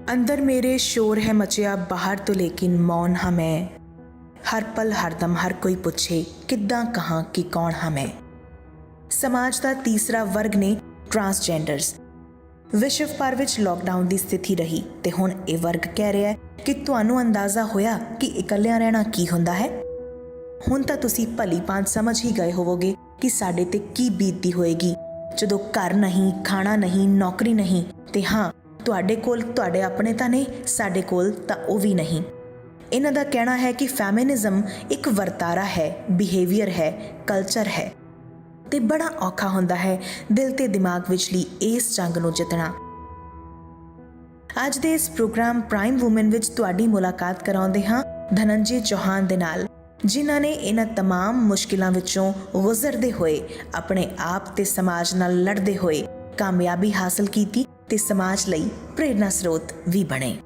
अंदर मेरे शोर है मचिया बाहर तो लेकिन मौन हाँ मैं। हर पल हरदम हर कोई पुछे किद्दां कहाँ कि कौन हाँ मैं। समाज का तीसरा वर्ग ने ट्रांसजेंडर्स। विश्व भर विच लॉकडाउन की स्थिति रही ते हुण ये वर्ग कह रहा है कि तुहानूं अंदाज़ा होया कि इकल्लियां रहना की हुंदा है। हुण तां तुसीं भली भांत समझ ही गए होवोगे कि साडे ते की बीतदी होएगी जदों घर नहीं, खाना नहीं, नौकरी नहीं ते हाँ तुहाडे कोल तुहाडे अपने तां ने, साडे कोल तां ओह भी नहीं। इन्हां दा कहना है कि फैमिनिज्म एक वर्तारा है, बिहेवियर है, कल्चर है ते बड़ा औखा हुंदा है दिल ते दिमाग विचली इस जंग नूं जितना। अज दे इस प्रोग्राम प्राइम वूमेन विच तुहाडी मुलाकात कराउंदे हां धनंजय चौहान दे नाल, जिन्हां ने इन्हां तमाम मुश्किलां विचों गुजरदे होए अपने आप ते समाज नाल लड़दे होए कामयाबी हासिल कीती ते समाज लई प्रेरणा स्रोत भी बने।